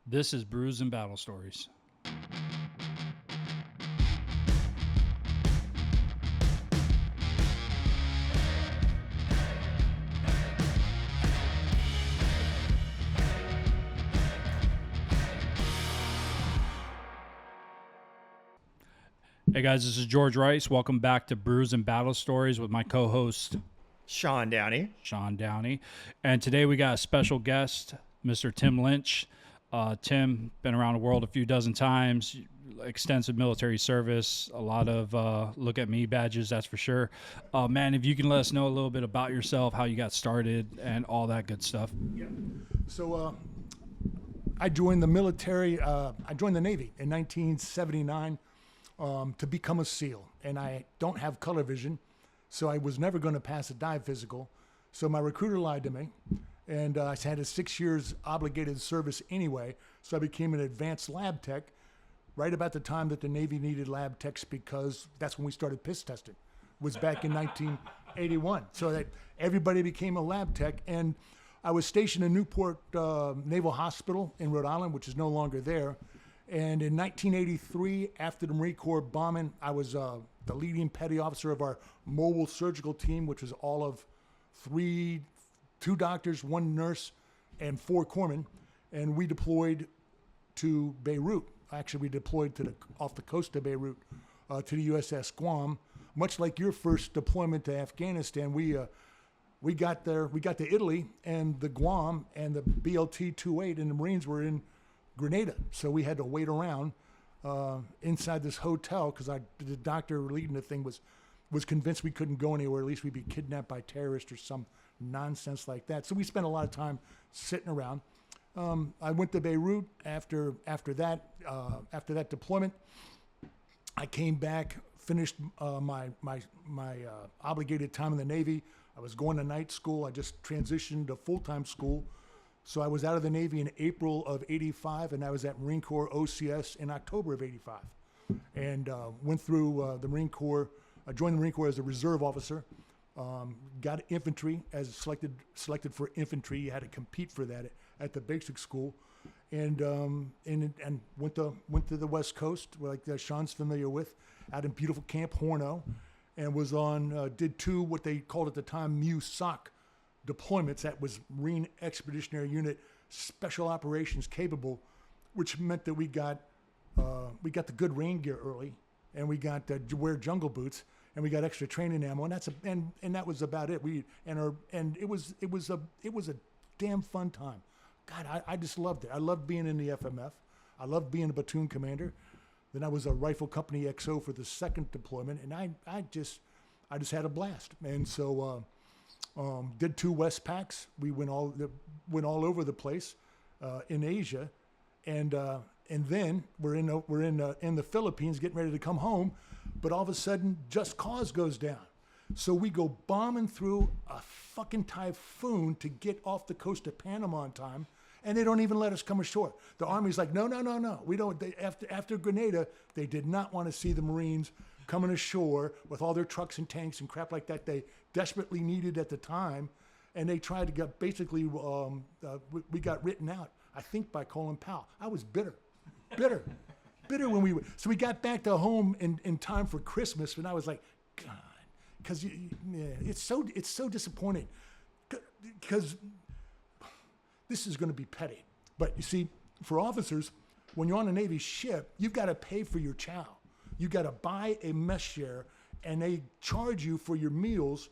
This is Brews and Battle Stories. Hey guys, this is George Rice. Welcome back to Brews and Battle Stories with my co-host Sean Downey. Sean Downey. And today we got a special guest, Mr. Tim Lynch. Tim, been around the world a few dozen times, extensive military service, a lot of look at me badges, that's for sure. Man, if you can let us know a little bit about yourself, how you got started, and all that good stuff. Yeah. So I joined the military. I joined the Navy in 1979 to become a SEAL. And I don't have color vision, so I was never going to pass a dive physical. So my recruiter lied to me. And I had a 6 years obligated service anyway. So I became an advanced lab tech right about the time that the Navy needed lab techs, because that's when we started piss testing. It was back in 1981. So that everybody became a lab tech. And I was stationed in Newport Naval Hospital in Rhode Island, which is no longer there. And in 1983, after the Marine Corps bombing, I was the leading petty officer of our mobile surgical team, which was all of two doctors, one nurse, and 4 corpsmen. And we deployed to Beirut. Actually, we deployed off the coast of Beirut to the USS Guam. Much like your first deployment to Afghanistan, we got there. We got to Italy, and the Guam and the BLT-28 and the Marines were in Grenada. So we had to wait around inside this hotel because the doctor leading the thing was convinced we couldn't go anywhere. At least we'd be kidnapped by terrorists or some nonsense like that. So we spent a lot of time sitting around. I went to Beirut after that deployment. I came back, finished my obligated time in the Navy. I was going to night school. I just transitioned to full-time school. So I was out of the Navy in April of '85, and I was at Marine Corps OCS in October of '85, and went through the Marine Corps. I joined the Marine Corps as a reserve officer. Got infantry as selected for infantry. You had to compete for that at the basic school, and went to the West Coast, like Sean's familiar with, out in beautiful Camp Horno, and was on did 2 what they called at the time MUSOC deployments. That was Marine Expeditionary Unit Special Operations Capable, which meant that we got the good rain gear early, and we got to wear jungle boots, and we got extra training ammo, and that was about it. It was a damn fun time. God, I just loved it. I loved being in the FMF. I loved being a platoon commander. Then I was a Rifle Company XO for the second deployment, and I just had a blast. And so did 2 WestPacs. We went all over the place in Asia, and then we're in the Philippines getting ready to come home, but all of a sudden Just Cause goes down. So we go bombing through a fucking typhoon to get off the coast of Panama in time, and they don't even let us come ashore. The Army's like, no, we don't. After Grenada, they did not want to see the Marines coming ashore with all their trucks and tanks and crap like that they desperately needed at the time, and they tried to get basically we got written out, I think, by Colin Powell. I was bitter when we were. So we got back to home in time for Christmas, and I was like, God, because it's so disappointing, because this is going to be petty, but you see, for officers, when you're on a Navy ship, you've got to pay for your chow. You got to buy a mess share, and they charge you for your meals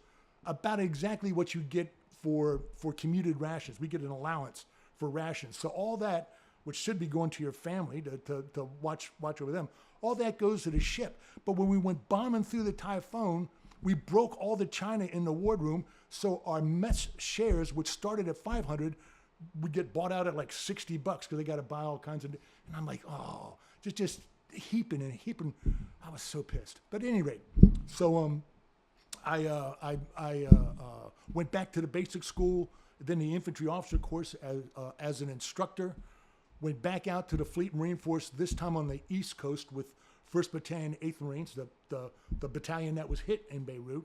about exactly what you get for commuted rations. We get an allowance for rations. So all that, which should be going to your family to watch over them, all that goes to the ship. But when we went bombing through the typhoon, we broke all the china in the wardroom, so our mess shares, which started at 500, would get bought out at like $60 because they got to buy all kinds of. And I'm like, oh, just heaping. I was so pissed. But at any rate, so I went back to the basic school, then the infantry officer course as an instructor. Went back out to the Fleet Marine Force, this time on the East Coast with 1st Battalion, 8th Marines, the battalion that was hit in Beirut.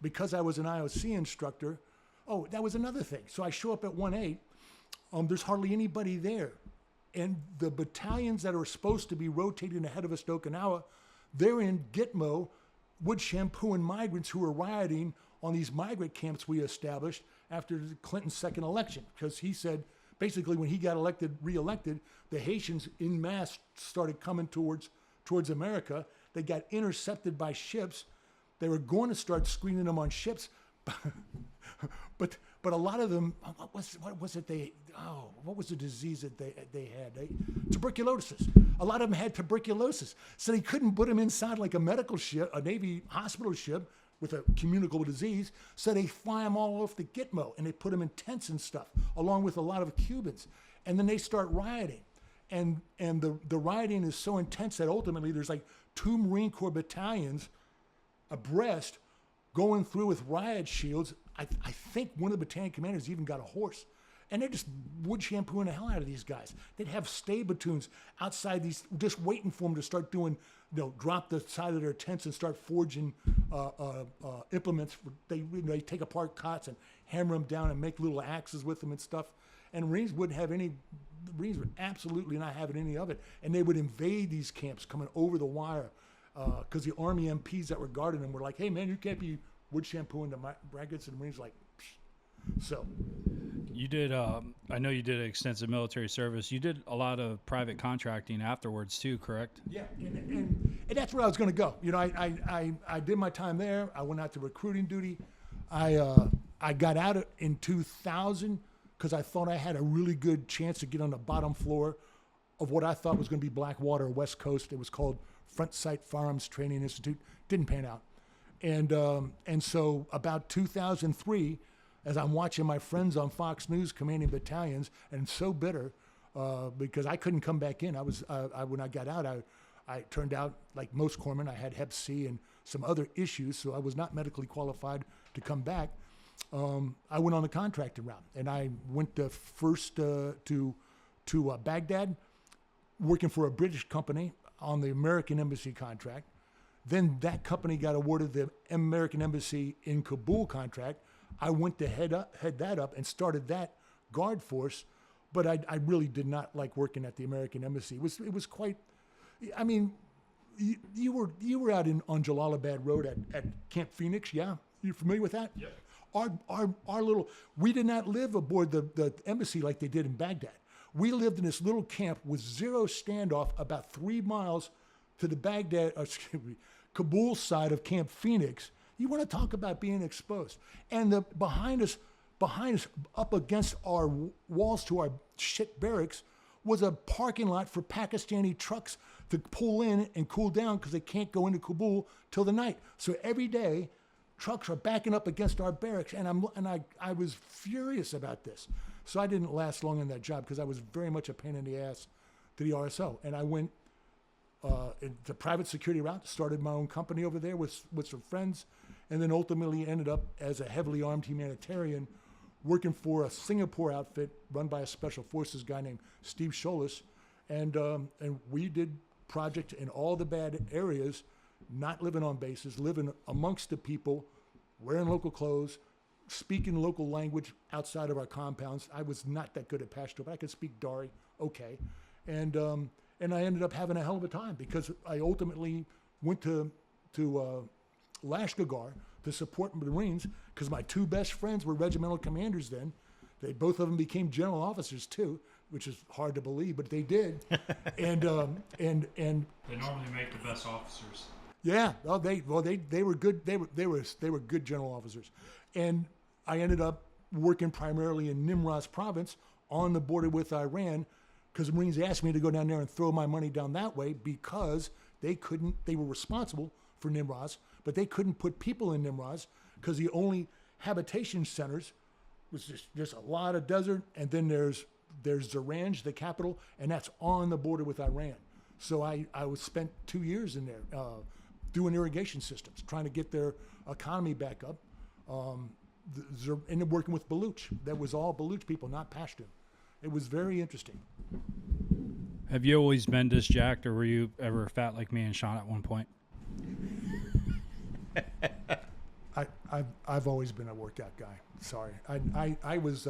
Because I was an IOC instructor, that was another thing. So I show up at 1-8. There's hardly anybody there And the battalions that are supposed to be rotating ahead of us to Okinawa, they're in Gitmo, wood shampooing migrants who are rioting on these migrant camps we established after Clinton's second election. Because he said, basically, when he got reelected, the Haitians en masse started coming towards America. They got intercepted by ships. They were going to start screening them on ships, but a lot of them, what was the disease that they had? Tuberculosis. A lot of them had tuberculosis, so they couldn't put them inside like a medical ship, a Navy hospital ship with a communicable disease. So they fly them all off the Gitmo, and they put them in tents and stuff, along with a lot of Cubans, and then they start rioting. And the rioting is so intense that ultimately there's like 2 Marine Corps battalions abreast going through with riot shields. I think one of the battalion commanders even got a horse. And they're just wood shampooing the hell out of these guys. They'd have stay platoons outside these, just waiting for them to start doing, drop the side of their tents and start forging implements. They take apart cots and hammer them down and make little axes with them and stuff. And Marines would absolutely not have any of it. And they would invade these camps coming over the wire because the Army MPs that were guarding them were like, hey, man, you can't be wood shampooing the braggarts. And the Marines like, psh. So. You did, I know you did extensive military service. You did a lot of private contracting afterwards too, correct? Yeah, and that's where I was going to go. I did my time there. I went out to recruiting duty. I got out in 2000 because I thought I had a really good chance to get on the bottom floor of what I thought was going to be Blackwater, West Coast. It was called Front Sight Firearms Training Institute. Didn't pan out. And so about 2003, as I'm watching my friends on Fox News commanding battalions, and so bitter because I couldn't come back in. When I got out, I turned out, like most corpsmen, I had Hep C and some other issues, so I was not medically qualified to come back. I went on the contracting route, and I went first to Baghdad, working for a British company on the American Embassy contract. Then that company got awarded the American Embassy in Kabul contract. I went to head that up and started that guard force, but I really did not like working at the American Embassy. It was quite, I mean, you were out on Jalalabad Road at Camp Phoenix, yeah? You familiar with that? Yep. Our little, we did not live aboard the embassy like they did in Baghdad. We lived in this little camp with zero standoff about 3 miles to the Kabul side of Camp Phoenix. You want to talk about being exposed. And behind us, up against our walls to our shit barracks, was a parking lot for Pakistani trucks to pull in and cool down because they can't go into Kabul till the night. So every day, trucks are backing up against our barracks, and I was furious about this. So I didn't last long in that job because I was very much a pain in the ass to the RSO. And I went the private security route, started my own company over there with some friends, and then ultimately ended up as a heavily armed humanitarian working for a Singapore outfit run by a special forces guy named Steve Scholas. And we did projects in all the bad areas, not living on bases, living amongst the people, wearing local clothes, speaking local language outside of our compounds. I was not that good at Pashto, but I could speak Dari, okay. And I ended up having a hell of a time because I ultimately went to Lashkagar to support the Marines because my 2 best friends were regimental commanders then. Both of them became general officers too, which is hard to believe, but they did. and they normally make the best officers. Yeah, they were good. They were good general officers, and I ended up working primarily in Nimroz province on the border with Iran, because the Marines asked me to go down there and throw my money down that way because they were responsible for Nimroz, but they couldn't put people in Nimroz because the only habitation centers was just a lot of desert, and then there's Zaranj, the capital, and that's on the border with Iran. So I spent 2 years in there doing irrigation systems, trying to get their economy back up, and working with Baluch. That was all Baluch people, not Pashtun. It was very interesting. Have you always been this jacked, or were you ever fat like me and Sean at one point? I've always been a workout guy. Sorry, I was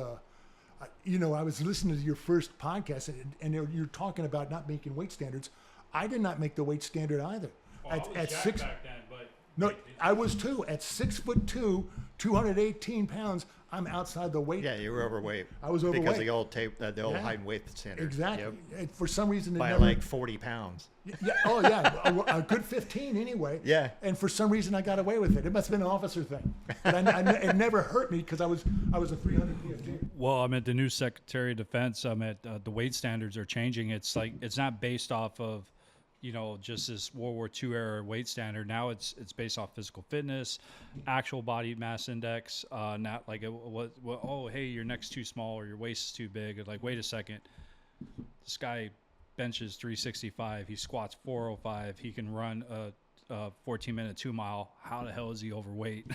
I was listening to your first podcast, and you're talking about not making weight standards. I did not make the weight standard either. Well, I was jacked back then, but no, I was too. At 6'2", 218 pounds, I'm outside the weight. Yeah, you were overweight. I was overweight because of the old height and weight standard. Exactly. Yep. And for some reason, By like 40 pounds. Yeah. Oh, yeah. A good 15 anyway. Yeah. And for some reason, I got away with it. It must have been an officer thing. But it never hurt me because I was a 300 PFG. Well, I'm at the new Secretary of Defense. I'm at the weight standards are changing. It's like it's not based off of, just this World War II era weight standard. Now it's based off physical fitness, actual body mass index. Not like hey, your neck's too small or your waist is too big. Like, wait a second, this guy benches 365. He squats 405. He can run a 14-minute 2-mile. How the hell is he overweight?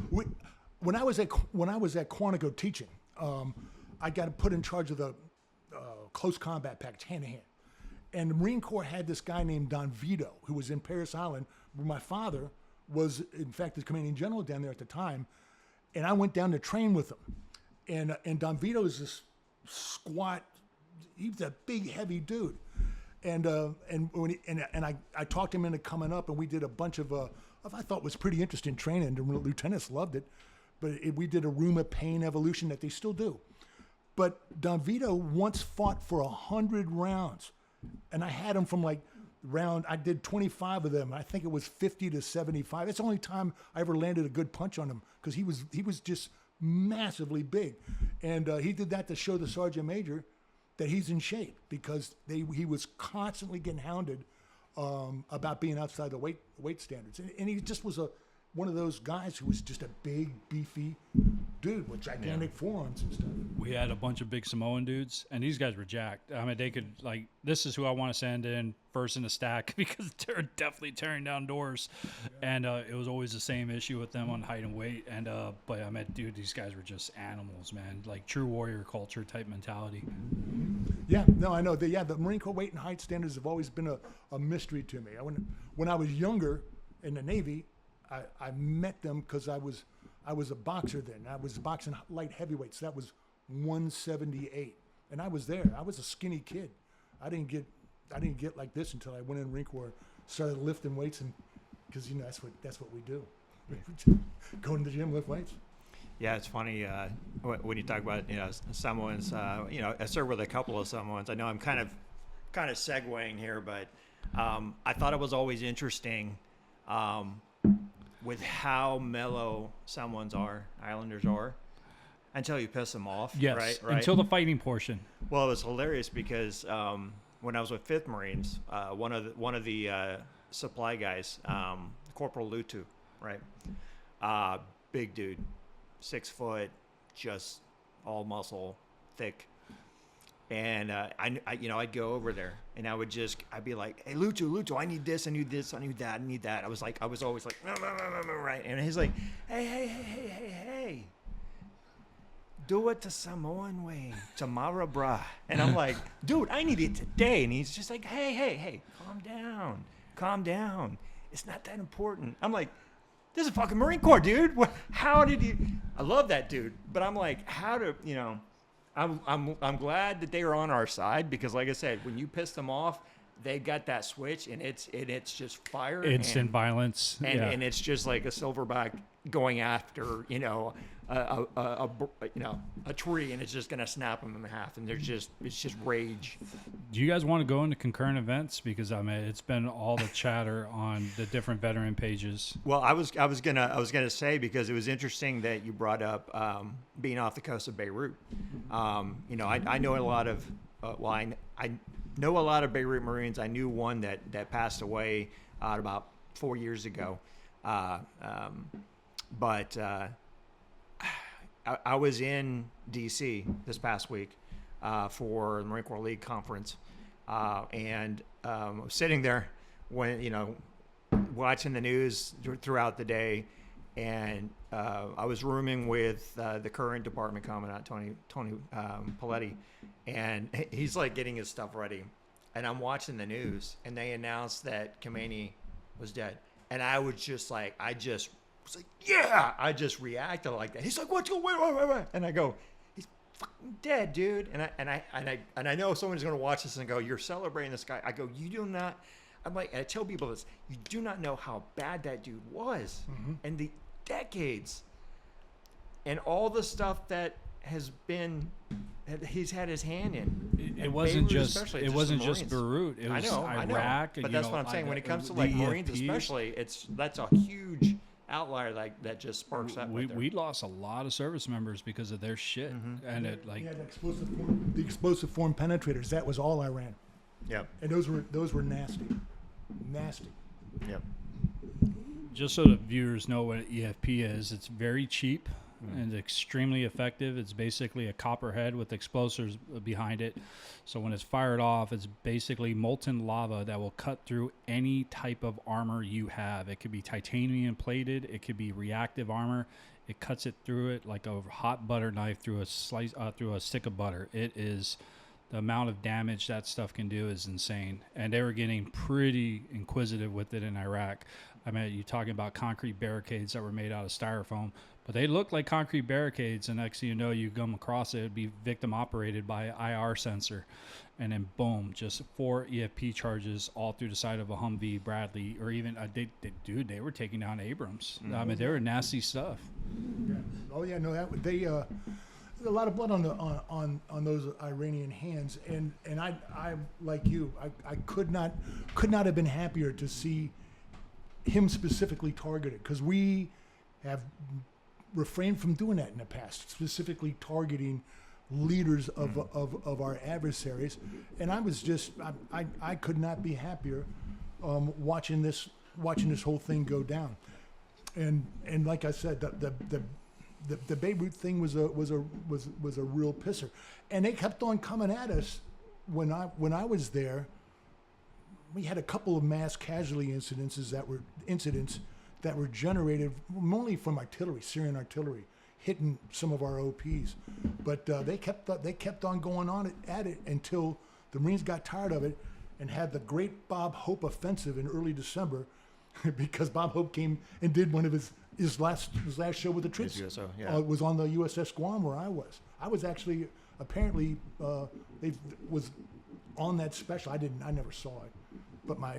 When I was at Quantico teaching, I got put in charge of the close combat package, hand to hand. And the Marine Corps had this guy named Don Vito, who was in Paris Island, where my father was, in fact, the commanding general down there at the time. And I went down to train with him. And Don Vito is this squat, he's a big, heavy dude. And I talked him into coming up, and we did a bunch of I thought was pretty interesting training. The lieutenants loved it. But we did a room of pain evolution that they still do. But Don Vito once fought for 100 rounds. And I had him from I did 25 of them. I think it was 50 to 75. That's the only time I ever landed a good punch on him because he was just massively big. And he did that to show the sergeant major that he's in shape because he was constantly getting hounded about being outside the weight standards. And he just was one of those guys who was just a big, beefy dude with gigantic forearms and stuff. We had a bunch of big Samoan dudes, and these guys were jacked. I mean, they could, this is who I want to send in first in the stack because they're definitely tearing down doors. Yeah. And it was always the same issue with them on height and weight. And but I mean, dude, these guys were just animals, man. Like true warrior culture type mentality. Yeah, no, I know. The Marine Corps weight and height standards have always been a mystery to me. When I was younger in the Navy, I met them because I was a boxer then. I was boxing light heavyweights. That was 178, and I was there. I was a skinny kid. I didn't get like this until I went in the Marine Corps, started lifting weights, and because that's what we do. Go to the gym, lift weights. Yeah, it's funny when you talk about Samoans. I served with a couple of Samoans. I know I'm kind of segueing here, but I thought it was always interesting. With how mellow Islanders are, until you piss them off. Yes, right? Until the fighting portion. Well, it was hilarious because when I was with 5th Marines, one of the supply guys, Corporal Lutu, right, big dude, 6 foot, just all muscle, thick. And I'd go over there and I'd be like, hey, Lucho, I need this, I need this, I need that, I need that. I was always like, right. And he's like, hey, do it the Samoan way, tomorrow, brah. And I'm like, dude, I need it today. And he's just like, hey, calm down. It's not that important. I'm like, this is fucking Marine Corps, dude. How did you? I love that dude, but I'm like, I'm glad that they are on our side because, like I said, when you piss them off, they got that switch and it's just fire, instant violence, and it's just like a silverback going after a tree, and it's just gonna snap them in half, and it's just rage. Do you guys want to go into concurrent events? Because I mean, it's been all the chatter on the different veteran pages. Well, I was gonna say, because it was interesting that you brought up being off the coast of Beirut. I know a lot of I know a lot of Beirut Marines. I knew one that passed away about 4 years ago, but I was in D.C. this past week for the Marine Corps League Conference, and I was sitting there when, watching the news throughout the day, and I was rooming with the current department commandant, Tony Paletti, and he's like getting his stuff ready, and I'm watching the news, and they announced that Khomeini was dead, and I was just like, yeah, I just reacted like that. He's like, what's going on? And I go, he's fucking dead, dude. And I know someone's going to watch this and go, you're celebrating this guy. I go, you do not. I'm like, and I tell people this, you do not know how bad that dude was, and the decades, and all the stuff that has been, he's had his hand in. It wasn't Beirut just. especially, It wasn't the just Marines. Beirut. It was I know. Iraq. But you that's know, what I'm saying. When it comes to the like Marines, EFPs, especially, that's a huge outlier like that just sparks that. we lost a lot of service members because of their shit, and it like Yeah, the explosive form penetrators. That was all I ran, Yep. and those were nasty. Yep. just so the viewers know what an EFP is, it's very cheap and extremely effective. It's basically a copper head with explosives behind it. So when it's fired off, it's basically molten lava that will cut through any type of armor you have. It could be titanium plated. It could be reactive armor. It cuts it through it like a hot butter knife through a slice through a stick of butter. It is the amount of damage that stuff can do is insane. And they were getting pretty inquisitive with it in Iraq. I mean, you're talking about concrete barricades that were made out of styrofoam, but they look like concrete barricades. And next thing you know, you come across it, it'd be victim operated by IR sensor. And then boom, just 4 EFP charges all through the side of a Humvee, Bradley, or even, they were taking down Abrams. I mean, they were nasty stuff. Yeah. Oh yeah, no, that they a lot of blood on those Iranian hands, and I like you, I could not have been happier to see him specifically targeted, because we have refrained from doing that in the past, specifically targeting leaders of our adversaries, and I was just I could not be happier watching this whole thing go down, and like I said, the Beirut thing was a real pisser, and they kept on coming at us. When I was there, we had a couple of mass casualty incidents that were generated mainly from artillery, Syrian artillery, hitting some of our OPs, but they kept on going on at it until the Marines got tired of it and had the great Bob Hope offensive in early December, because Bob Hope came and did one of his last show with the troops. USO, yeah. It was on the USS Guam where I was. I was actually apparently was on that special. I never saw it, but my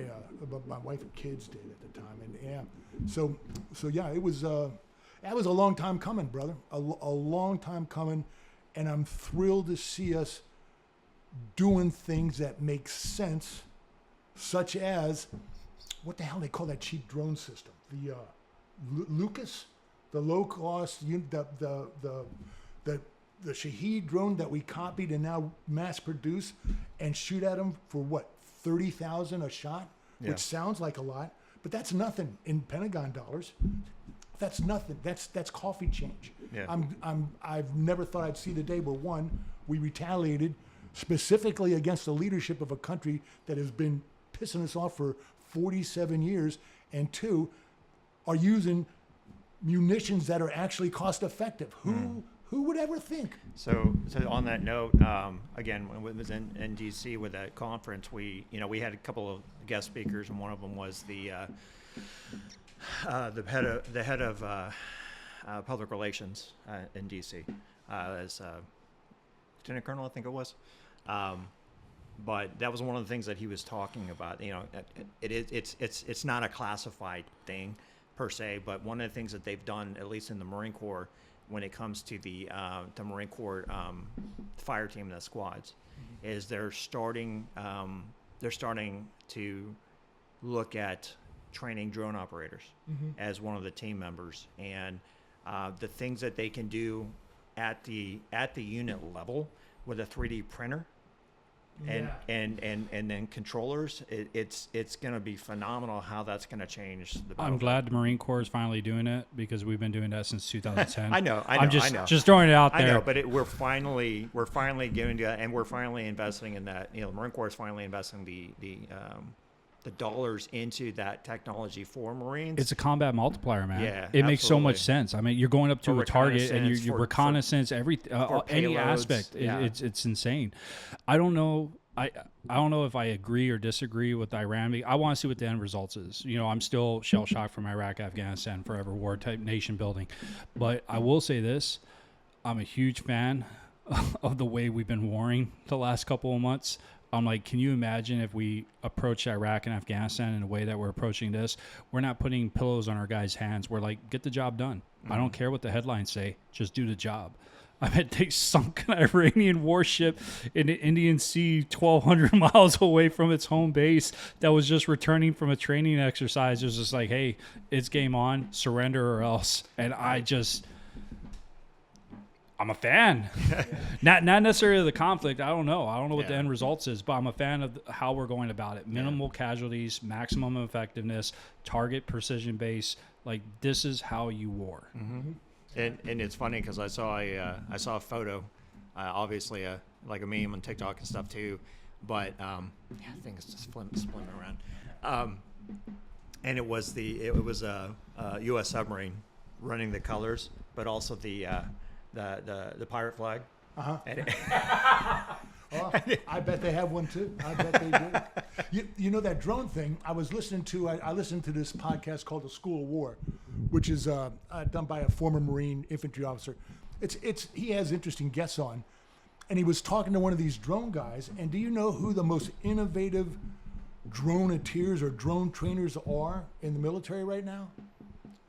wife and kids did at the time, and yeah. So yeah, it was that was a long time coming, brother. A long time coming, and I'm thrilled to see us doing things that make sense, such as what the hell they call that cheap drone system, the Lucas, the low cost, the Shaheed drone that we copied and now mass produce and shoot at them for what, 30,000 a shot, Yeah. which sounds like a lot, but that's nothing in Pentagon dollars. That's nothing. That's coffee change. Yeah. I've never thought I'd see the day where, one, we retaliated specifically against the leadership of a country that has been pissing us off for 47 years, and two, are using munitions that are actually cost effective. Who would ever think? So on that note, again, when it was in DC with that conference, we had a couple of guest speakers, and one of them was the head of public relations in DC, as Lieutenant Colonel, I think it was. But that was one of the things that he was talking about. It's not a classified thing per se, but one of the things that they've done, at least in the Marine Corps, when it comes to the Marine Corps fire team and the squads, is they're starting to look at training drone operators as one of the team members, and the things that they can do at the unit level with a 3D printer. And then controllers, it's going to be phenomenal how that's going to change the battlefield. I'm glad the Marine Corps is finally doing it, because we've been doing that since 2010. I know. I'm just throwing it out there. I know, but we're finally getting to that, and we're finally investing in that. The Marine Corps is finally investing the dollars into that technoloology for Marines. It's a combat multiplier, man. Yeah, it makes so absolutely. much sense. I mean, you're going up to For a target and reconnaissance, you're for reconnaissance, any payloads, aspect. yeah. It's insane. I don't know. I don't know if I agree or disagree with Iran. I want to see what the end results is. I'm still shell shocked from Iraq, Afghanistan, forever war type nation building. But I will say this: I'm a huge fan of the way we've been warring the last couple of months. I'm like, can you imagine if we approach Iraq and Afghanistan in a way that we're approaching this? We're not putting pillows on our guys' hands. We're like, get the job done. I don't care what the headlines say. Just do the job. I mean, they sunk an Iranian warship in the Indian Sea 1,200 miles away from its home base that was just returning from a training exercise. It was just like, hey, it's game on, surrender or else. And I'm a fan. Not necessarily the conflict. I don't know what the end results is, but I'm a fan of how we're going about it. Minimal casualties, maximum effectiveness, target precision base. Like, this is how you war. Mm-hmm. And it's funny because I saw a photo, obviously like a meme on TikTok and stuff too, but I think it's just splinting around. And it was a U.S. submarine running the colors, but also the pirate flag. Uh-huh. I bet they have one too. I bet they do. You know that drone thing? I listened to this podcast called The School of War, which is done by a former Marine infantry officer. He has interesting guests on, and he was talking to one of these drone guys. And do you know who the most innovative droneteers or drone trainers are in the military right now?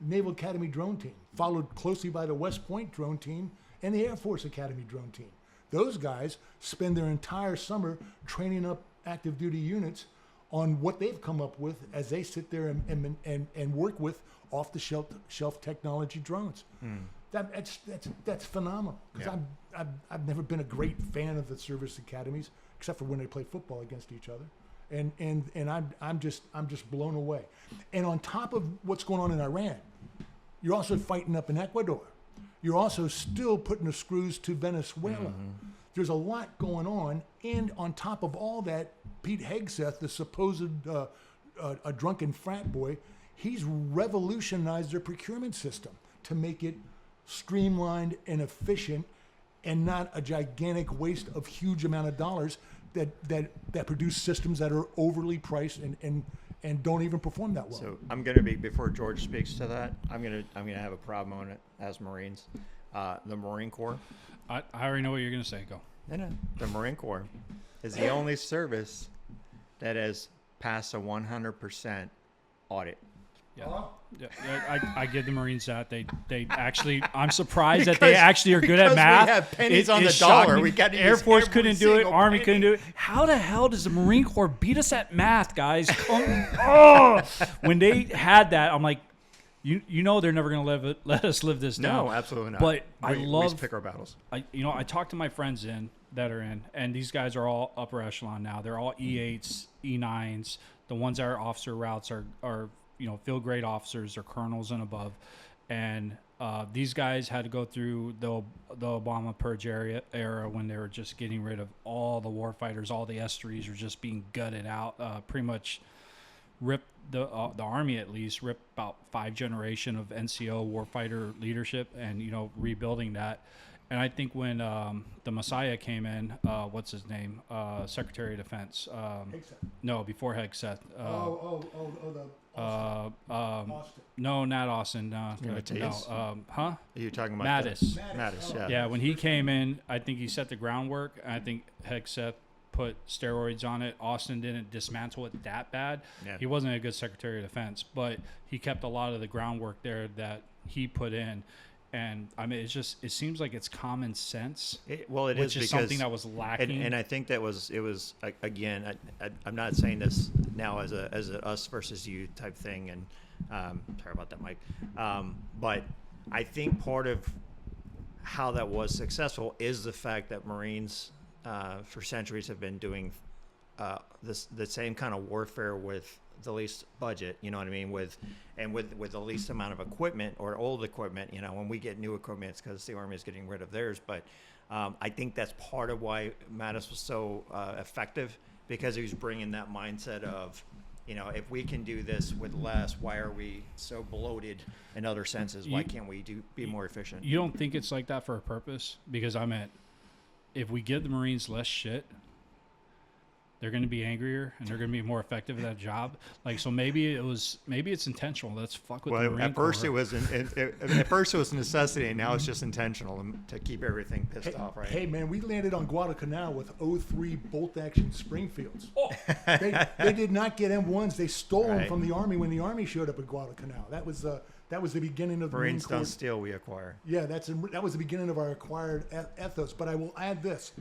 Naval Academy drone team, followed closely by the West Point drone team and the Air Force Academy drone team. Those guys spend their entire summer training up active duty units on what they've come up with as they sit there and work with off the shelf technology drones. That's phenomenal. Because I've never been a great fan of the service academies, except for when they play football against each other. And I'm just blown away. And on top of what's going on in Iran, you're also fighting up in Ecuador. You're also still putting the screws to Venezuela. Mm-hmm. There's a lot going on. And on top of all that, Pete Hegseth, the supposed a drunken frat boy, he's revolutionized their procurement system to make it streamlined and efficient and not a gigantic waste of huge amount of dollars that produce systems that are overly priced and don't even perform that well. So I'm going to be, before George speaks to that, I'm going to have a problem on it as Marines. The Marine Corps. I already know what you're going to say. Go. No. The Marine Corps is the only service that has passed a 100% audit. Yeah, I give the Marines that they actually. I'm surprised that they actually are good at math. We have pennies on the dollar. We got Air Force couldn't do it. Army couldn't do it. How the hell does the Marine Corps beat us at math, guys? When they had that, I'm like, you know, they're never going to let us live this down. No, absolutely not. But we just pick our battles. I talk to my friends that are in, and these guys are all upper echelon now. They're all E8s, E9s. The ones that are officer routes are field grade officers or colonels and above. And these guys had to go through the Obama purge era when they were just getting rid of all the warfighters. All the S3s were just being gutted out. Pretty much ripped the Army, at least ripped about 5 generation of NCO warfighter leadership and rebuilding that. And I think when the Messiah came in, what's his name? Secretary of Defense. No, before Hegseth. Austin. No, not Austin. No. Are you talking about Mattis? Mattis, yeah. Yeah, when he came in, I think he set the groundwork. I think Hegseth put steroids on it. Austin didn't dismantle it that bad. Yeah. He wasn't a good Secretary of Defense, but he kept a lot of the groundwork there that he put in. And I mean, it seems like it's common sense. Which is something that was lacking. And I think it was again. I'm not saying this now as a us versus you type thing. And sorry about that, Mike. But I think part of how that was successful is the fact that Marines for centuries have been doing the same kind of warfare with the least budget, you know what I mean, with the least amount of equipment or old equipment. When we get new equipment, it's because the Army is getting rid of theirs. But I think that's part of why Mattis was so effective, because he was bringing that mindset of, if we can do this with less, why are we so bloated in other senses? Why can't we be more efficient? You don't think it's like that for a purpose? Because if we give the Marines less shit, they're going to be angrier and they're going to be more effective at that job. Like, so maybe it's intentional. Let's fuck with the Well, Marine at first Corps. at first it was necessity, and now it's just intentional to keep everything pissed off, right? Hey, man, we landed on Guadalcanal with 03 bolt-action Springfields. They did not get M1s. They stole them from the Army when the Army showed up at Guadalcanal. That was the beginning of the Marine Marines Corps. don't steal, we acquire. Yeah, that was the beginning of our acquired ethos. But I will add this.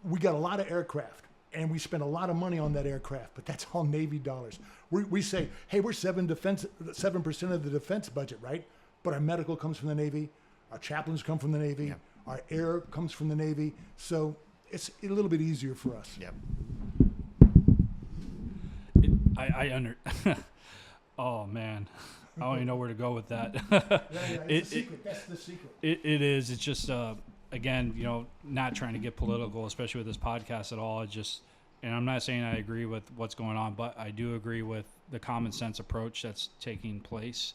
We got a lot of aircraft, and we spent a lot of money on that aircraft, but that's all Navy dollars. We say, hey, we're 7% of the defense budget, right? But our medical comes from the Navy, our chaplains come from the Navy, our air comes from the Navy, so it's a little bit easier for us. Yep. Oh man, I don't even know where to go with that. It's the secret. That's the secret. It is. It's just again, not trying to get political, especially with this podcast at all. And I'm not saying I agree with what's going on, but I do agree with the common sense approach that's taking place.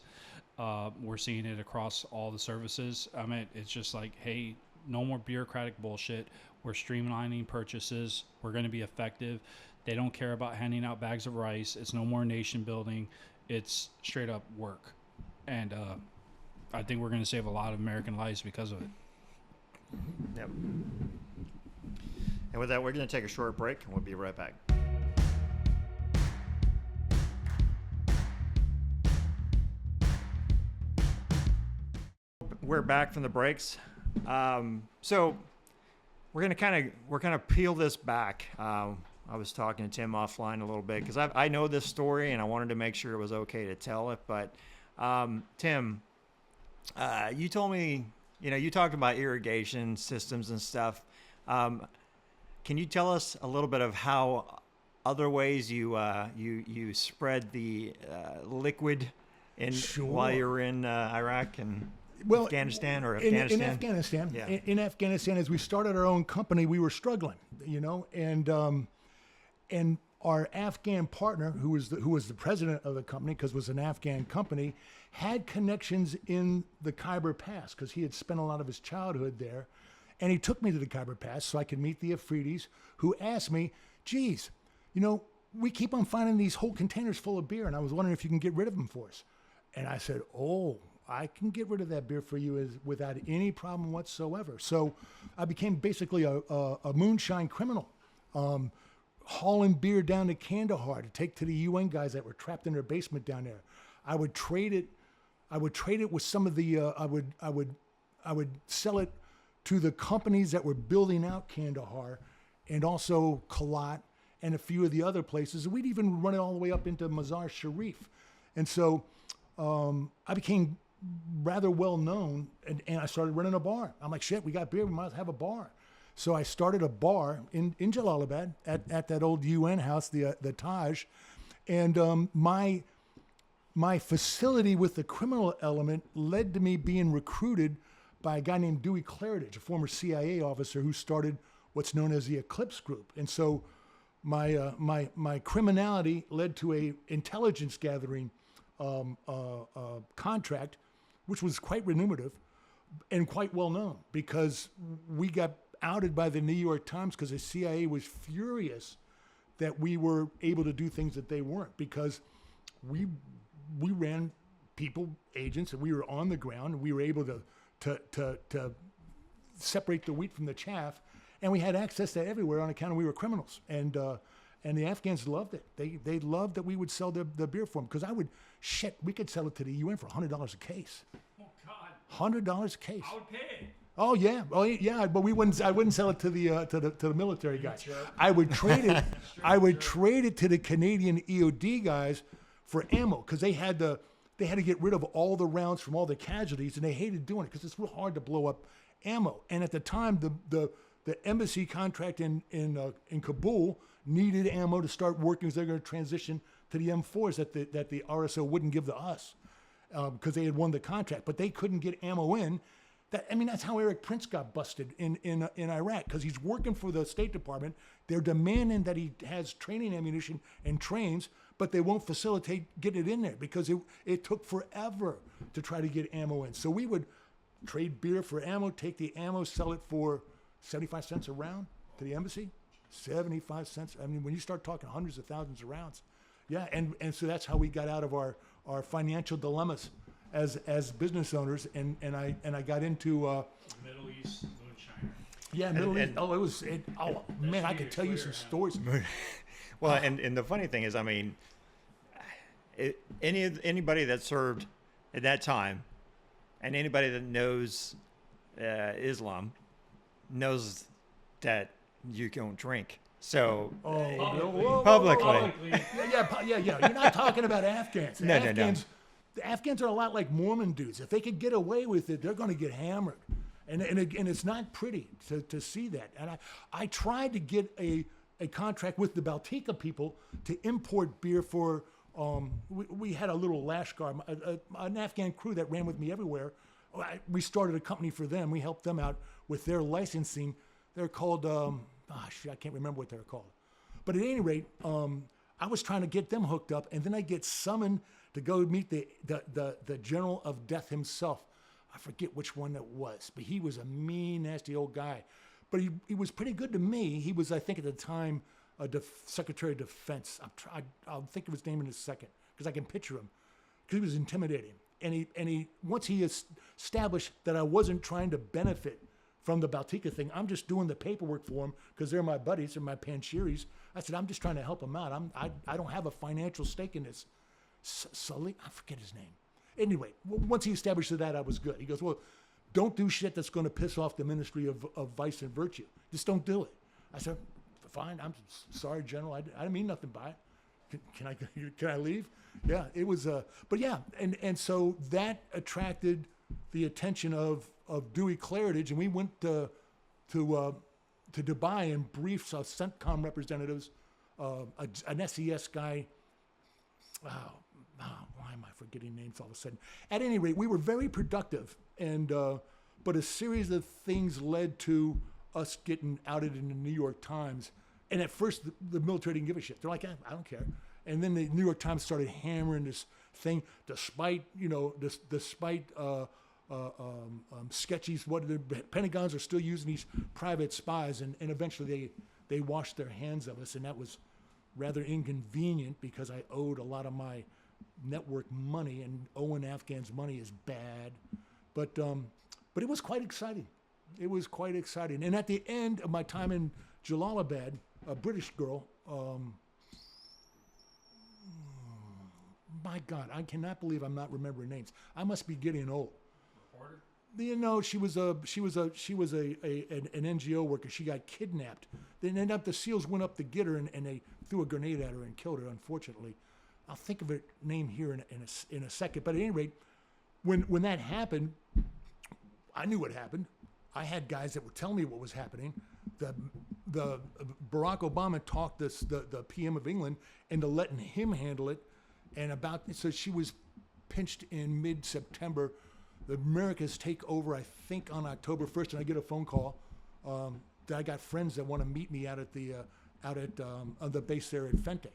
We're seeing it across all the services. I mean, it's just like, hey, no more bureaucratic bullshit. We're streamlining purchases. We're going to be effective. They don't care about handing out bags of rice. It's no more nation building. It's straight up work. And I think we're going to save a lot of American lives because of it. Yep. And with that, we're going to take a short break, and we'll be right back. We're back from the breaks. So we're going to kind of peel this back. I was talking to Tim offline a little bit because I know this story, and I wanted to make sure it was okay to tell it. But Tim, you told me, you talked about irrigation systems and stuff. Can you tell us a little bit of how other ways you spread the liquid while you're in Iraq and Afghanistan or Afghanistan? In Afghanistan, Yeah. in Afghanistan, as we started our own company, we were struggling, and our Afghan partner, who was the president of the company, because it was an Afghan company, had connections in the Khyber Pass because he had spent a lot of his childhood there. And he took me to the Khyber Pass so I could meet the Afridis, who asked me, geez, we keep on finding these whole containers full of beer, and I was wondering if you can get rid of them for us. And I said, oh, I can get rid of that beer for you without any problem whatsoever. So I became basically a moonshine criminal, hauling beer down to Kandahar to take to the UN guys that were trapped in their basement down there. I would trade it with some of the, I would sell it to the companies that were building out Kandahar, and also Kalat and a few of the other places. We'd even run it all the way up into Mazar Sharif. And so I became rather well known, and I started running a bar. I'm like, shit, we got beer, we might have a bar. So I started a bar in Jalalabad at that old UN house, the Taj. And my facility with the criminal element led to me being recruited by a guy named Dewey Claridge, a former CIA officer who started what's known as the Eclipse Group. And so my criminality led to a intelligence gathering contract, which was quite remunerative and quite well known, because we got outed by the New York Times because the CIA was furious that we were able to do things that they weren't, because we ran people, agents, and we were on the ground, and we were able to separate the wheat from the chaff, and we had access to everywhere on account of we were criminals. And the Afghans loved it. They loved that we would sell the beer for them, because we could sell it to the UN for $100 a case. Oh God. $100 a case. I would pay. Oh yeah, but I wouldn't sell it to the military guys. Sure. I would trade it. Trade it to the Canadian EOD guys for ammo, because they had to get rid of all the rounds from all the casualties, and they hated doing it because it's real hard to blow up ammo. And at the time, the embassy contract in Kabul needed ammo to start working, because they're going to transition to the M4s that the RSO wouldn't give to us, because they had won the contract, but they couldn't get ammo in. That's how Eric Prince got busted in Iraq, because he's working for the State Department. They're demanding that he has training ammunition and trains, but they won't facilitate getting it in there, because it took forever to try to get ammo in. So we would trade beer for ammo, take the ammo, sell it for 75 cents a round to the embassy. 75 cents. I mean, when you start talking hundreds of thousands of rounds, yeah. And so that's how we got out of our financial dilemmas as business owners. And I got into Middle East Moonshine. yeah, Middle East. Man, I could tell you some stories. Well, and the funny thing is, I mean, anybody that served at that time, and anybody that knows Islam, knows that you don't drink. So publicly. Yeah. You're not talking about Afghans. No. The Afghans are a lot like Mormon dudes. If they could get away with it, they're going to get hammered. And it's not pretty to see that. And I tried to get a contract with the Baltica people to import beer for, we had a little Lashkar, an Afghan crew that ran with me everywhere. We started a company for them. We helped them out with their licensing. They're called, I can't remember what they're called. But at any rate, I was trying to get them hooked up, and then I get summoned to go meet the General of Death himself. I forget which one that was, but he was a mean, nasty old guy. But he was pretty good to me. He was, I think at the time, Secretary of Defense. I'll think of his name in a second, because I can picture him. Because he was intimidating. And he once he established that I wasn't trying to benefit from the Baltica thing, I'm just doing the paperwork for them because they're my buddies, they're my Panchiris. I said, I'm just trying to help them out. I don't have a financial stake in this. Sully, I forget his name. Anyway, once he established that, I was good. He goes, well, don't do shit that's going to piss off the Ministry of Vice and Virtue. Just don't do it. I said, fine. I'm sorry, General. I didn't mean nothing by it. Can I leave? Yeah, it was. But yeah, and so that attracted the attention of Dewey Claridge, and we went to Dubai and briefed CENTCOM representatives, an SES guy. Why am I forgetting names all of a sudden? At any rate, we were very productive, and but a series of things led to us getting outed in the New York Times. And at first, the military didn't give a shit. They're like, I don't care. And then the New York Times started hammering this thing, despite sketchies. What the Pentagons are still using these private spies, and eventually they washed their hands of us, and that was rather inconvenient because I owed a lot of my network money, and owing Afghans money is bad. But it was quite exciting. It was quite exciting. And at the end of my time in Jalalabad, a British girl, my God, I cannot believe I'm not remembering names. I must be getting old. Reporter? You know, she was an NGO worker. She got kidnapped. Then ended up, the SEALs went up to get her, and they threw a grenade at her and killed her, unfortunately. I'll think of her name here in a second. But at any rate, when that happened, I knew what happened. I had guys that would tell me what was happening. The Barack Obama talked the PM of England into letting him handle it. So she was pinched in mid-September. The Americas take over, I think, on October 1st, and I get a phone call that I got friends that want to meet me out at the base there at Fente.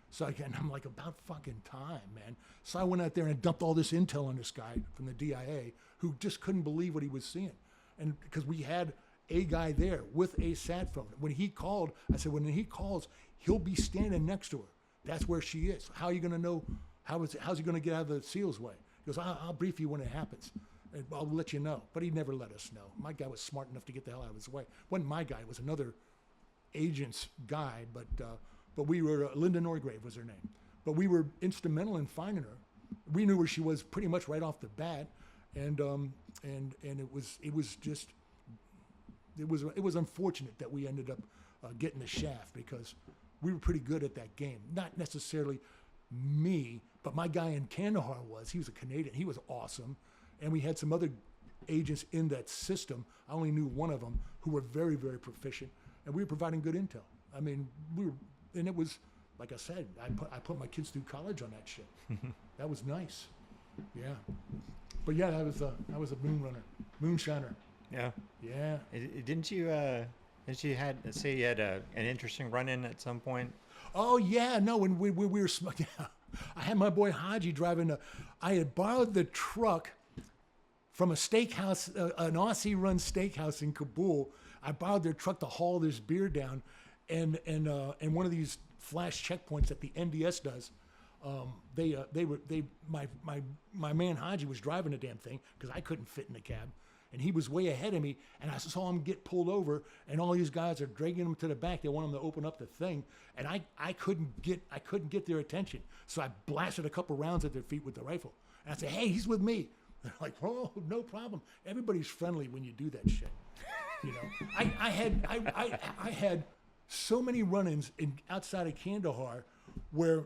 So I'm like, about fucking time, man. So I went out there and dumped all this intel on this guy from the DIA who just couldn't believe what he was seeing. And because we had a guy there with a sat phone. When he called, I said, when he calls, he'll be standing next to her. That's where she is. How are you going to know? How's he going to get out of the SEAL's way? He goes, I'll brief you when it happens. And I'll let you know. But he never let us know. My guy was smart enough to get the hell out of his way. Wasn't my guy. It was another agent's guy. But we were, Linda Norgrave was her name. But we were instrumental in finding her. We knew where she was pretty much right off the bat. And it was unfortunate that we ended up getting the shaft, because we were pretty good at that game. Not necessarily me, but my guy in Kandahar he was a Canadian. He was awesome. And we had some other agents in that system. I only knew one of them who were very, very proficient. And we were providing good intel. I mean, and it was, like I said, I put my kids through college on that shit. That was nice. Yeah. But yeah, that was a moonshiner. Yeah. Yeah. Didn't you say you had an interesting run-in at some point? Oh yeah, no. When we were, I had my boy Haji driving. I had borrowed the truck from a steakhouse, an Aussie-run steakhouse in Kabul. I borrowed their truck to haul this beer down, and one of these flash checkpoints that the NDS does. My man Haji was driving the damn thing because I couldn't fit in the cab, and he was way ahead of me, and I saw him get pulled over, and all these guys are dragging him to the back. They want him to open up the thing, and I couldn't get their attention, so I blasted a couple rounds at their feet with the rifle, and I said, "Hey, he's with me." They're like, "Oh, no problem." Everybody's friendly when you do that shit. You know, I had so many run-ins outside of Kandahar where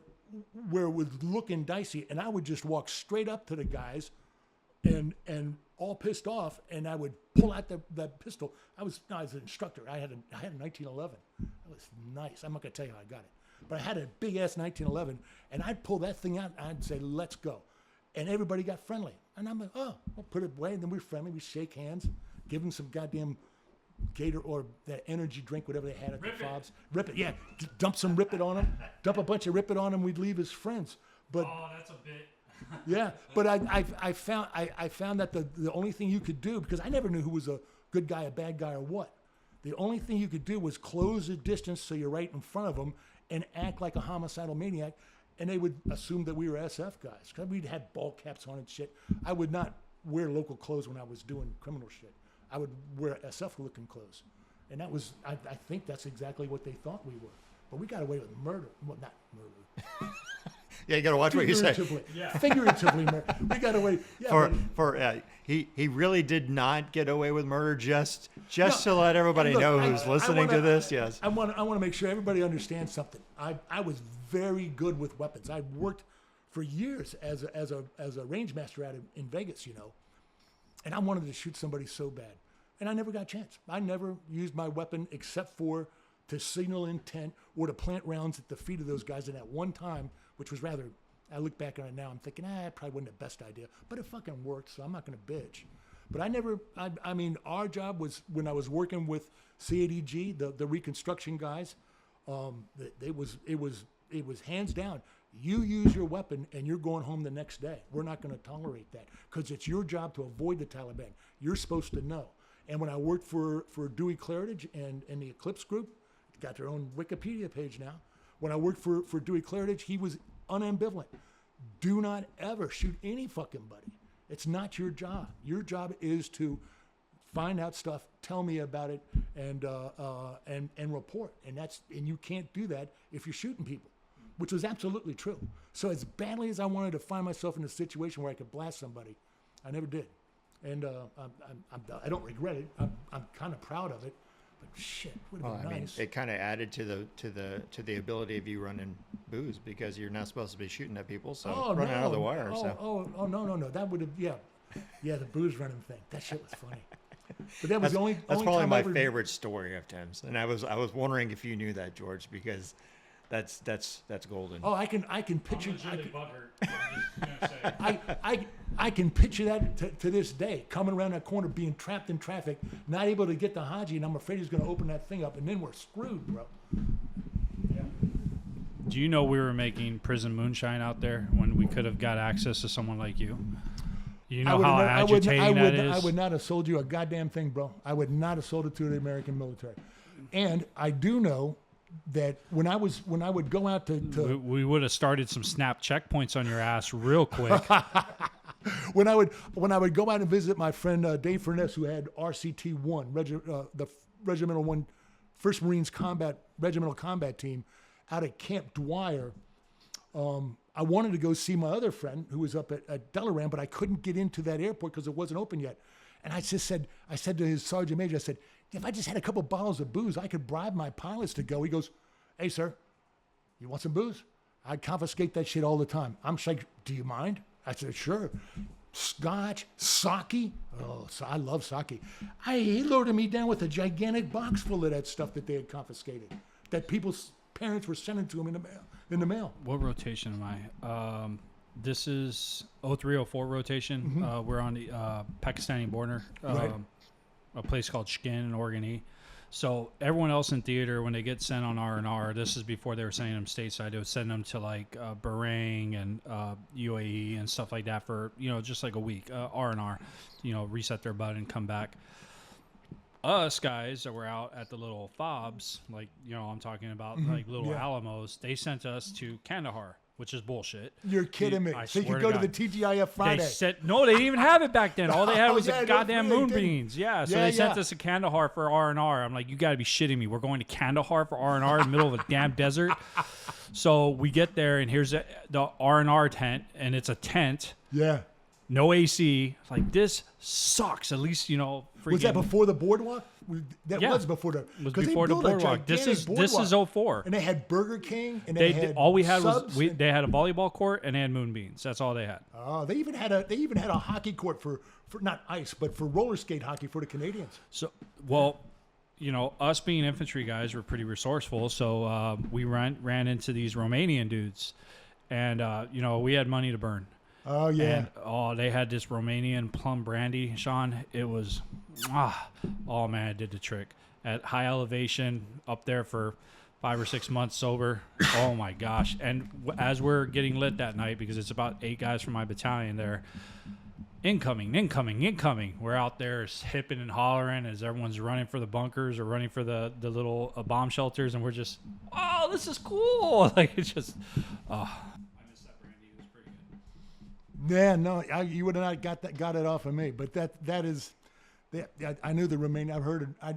it was looking dicey, and I would just walk straight up to the guys and all pissed off, and I would pull out that pistol. I was an instructor. I had a 1911. That was nice. I'm not gonna tell you how I got it, but I had a big ass 1911, and I'd pull that thing out and I'd say, "Let's go," and everybody got friendly, and I'm like, "Oh, we'll put it away," and then we're friendly. We shake hands, give them some goddamn Gator or that energy drink, whatever they had at the fobs. Rip it, yeah. Dump some Rip It on them. Dump a bunch of Rip It on them. We'd leave as friends. But that's a bit. yeah, but I found that the only thing you could do, because I never knew who was a good guy, a bad guy, or what. The only thing you could do was close the distance so you're right in front of them and act like a homicidal maniac, and they would assume that we were SF guys because we'd had ball caps on and shit. I would not wear local clothes when I was doing criminal shit. I would wear SF-looking clothes, and that was I think that's exactly what they thought we were. But we got away with murder. Well, not murder. Yeah, you got to watch what you say. Figuratively murder. We got away. Yeah, he really did not get away with murder. Just to let everybody know who's listening to this. Yes, I want to make sure everybody understands something. I was very good with weapons. I worked for years as a range master out in Vegas, you know. And I wanted to shoot somebody so bad. And I never got a chance. I never used my weapon except for to signal intent or to plant rounds at the feet of those guys. And at one time, which was rather, I look back on it now, I'm thinking, it probably wasn't the best idea. But it fucking worked, so I'm not going to bitch. But I mean, our job was, when I was working with CADG, the reconstruction guys, it was hands down. You use your weapon and you're going home the next day. We're not going to tolerate that because it's your job to avoid the Taliban. You're supposed to know. And when I worked for Dewey Claridge and the Eclipse Group, got their own Wikipedia page now. When I worked for Dewey Claridge, he was unambivalent. Do not ever shoot any fucking buddy. It's not your job. Your job is to find out stuff, tell me about it, and report. And you can't do that if you're shooting people. Which was absolutely true. So as badly as I wanted to find myself in a situation where I could blast somebody, I never did. And I don't regret it. I'm kind of proud of it. But shit, would have been nice. It kind of added to the ability of you running booze because you're not supposed to be shooting at people, so running out of the wire. No. That would have the booze running thing. That shit was funny. But that was that's probably my favorite story of Tim's, and I was wondering if you knew that, George, because that's golden. Oh, I can picture. I can picture that to this day, coming around that corner, being trapped in traffic, not able to get to Haji, and I'm afraid he's going to open that thing up, and then we're screwed, bro. Yeah. Do you know we were making prison moonshine out there when we could have got access to someone like you? You know how agitating that is? I would not have sold you a goddamn thing, bro. I would not have sold it to the American military. And I do know that when I would go out to we would have started some snap checkpoints on your ass real quick. when I would go out and visit my friend Dave Furness, who had RCT 1, the Regimental 1, 1st Marines Regimental Combat Team, out at Camp Dwyer. I wanted to go see my other friend who was up at Delaware, but I couldn't get into that airport because it wasn't open yet. And I said to his sergeant major, I said, if I just had a couple bottles of booze, I could bribe my pilots to go. He goes, hey, sir, you want some booze? I'd confiscate that shit all the time. I'm like, do you mind? I said, sure. Scotch, sake. Oh, so I love sake. He loaded me down with a gigantic box full of that stuff that they had confiscated, that people's parents were sending to them in the mail. What rotation am I? This is 0304 rotation. Mm-hmm. We're on the Pakistani border. Right. A place called Shkin in Oregon. So everyone else in theater, when they get sent on R&R, this is before they were sending them stateside. They would send them to like Bahrain and UAE and stuff like that for just like a week R&R, reset their butt and come back. us guys that were out at the little fobs, like, I'm talking about like little Yeah. Alamos, they sent us to Kandahar, which is bullshit. You're kidding me. I So you swear could go to God. the TGIF Friday. They said, no, they didn't even have it back then. All they had was yeah, the no, goddamn they didn't. moonbeams. Yeah, so Yeah, they sent yeah. us to Kandahar for R&R. I'm like, you got to be shitting me. We're going to Kandahar for R&R in the middle of a damn desert. So we get there, and here's the R&R tent, and it's a tent. Yeah. No AC. It's like, this sucks. At least, freaking. Was that before the boardwalk? That Yeah. was before the. It was 'cause they before the built a boardwalk. This is gigantic 04. And they had Burger King, and They had all we had subs, was they had a volleyball court and they had moonbeams. That's all they had. Oh, they even had a hockey court for not ice, but for roller skate hockey for the Canadians. So, well, us being infantry guys were pretty resourceful. So we ran into these Romanian dudes, and we had money to burn. Oh yeah. And they had this Romanian plum brandy, Sean. It was, oh man, it did the trick. At high elevation, up there for 5 or 6 months sober. Oh my gosh! And as we're getting lit that night, because it's about 8 guys from my battalion there. Incoming. We're out there hipping and hollering as everyone's running for the bunkers or running for the little bomb shelters, and we're just, oh, this is cool. Like, it's just, I miss that brandy. It was pretty good. Yeah, no, you would have not got it off of me. But that is, I knew the Romanian. I've heard it.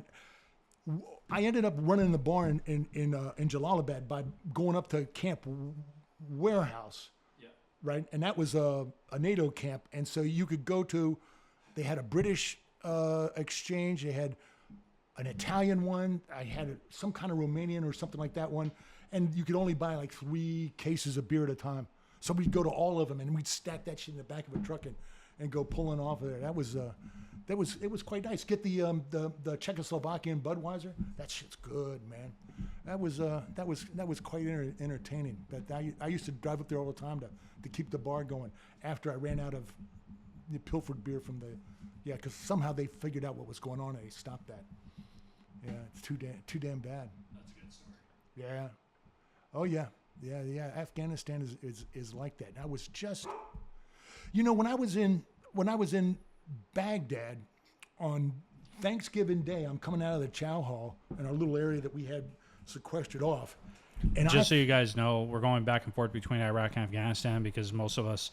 I ended up running the bar in Jalalabad by going up to Camp Warehouse. Right, and that was a NATO camp, and so you could go to. They had a British exchange. They had an Italian one. I had some kind of Romanian or something like that one, and you could only buy like 3 cases of beer at a time. So we'd go to all of them, and we'd stack that shit in the back of a truck and go pulling off of there. It was quite nice. Get the Czechoslovakian Budweiser. That shit's good, man. That was quite entertaining. But I used to drive up there all the time to keep the bar going after I ran out of the pilfered beer from because somehow they figured out what was going on and they stopped that. Yeah, it's too damn bad. That's a good story. Yeah. Oh yeah. Yeah. Afghanistan is like that. And I was just, when I was in Baghdad on Thanksgiving Day, I'm coming out of the chow hall in our little area that we had sequestered off. And Just so you guys know, we're going back and forth between Iraq and Afghanistan because most of us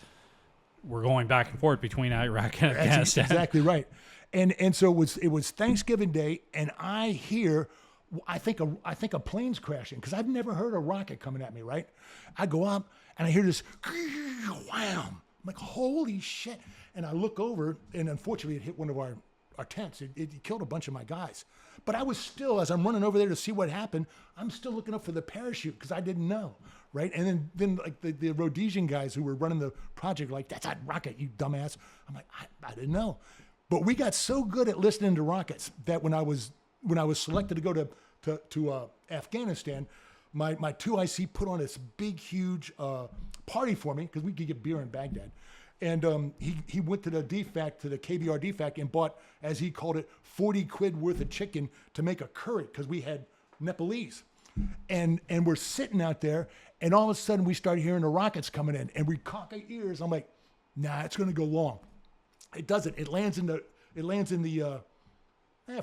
were going back and forth between Iraq and That's Afghanistan. exactly right. And so it was Thanksgiving Day, and I hear, I think a plane's crashing because I've never heard a rocket coming at me. Right, I go up and I hear this wham. I'm like, holy shit! And I look over, and unfortunately, it hit one of our tents. It killed a bunch of my guys. But I was still, as I'm running over there to see what happened, I'm still looking up for the parachute because I didn't know, right? And then like the Rhodesian guys who were running the project were like, that's a rocket, you dumbass. I'm like, I didn't know. But we got so good at listening to rockets that when I was selected to go to Afghanistan, my 2IC put on this big, huge party for me because we could get beer in Baghdad. And he went to the DFAC, to the KBR DFAC, and bought, as he called it, 40 quid worth of chicken to make a curry because we had Nepalese. And we're sitting out there, and all of a sudden we start hearing the rockets coming in, and we cock our ears. I'm like, nah, it's going to go long. It doesn't. It lands in the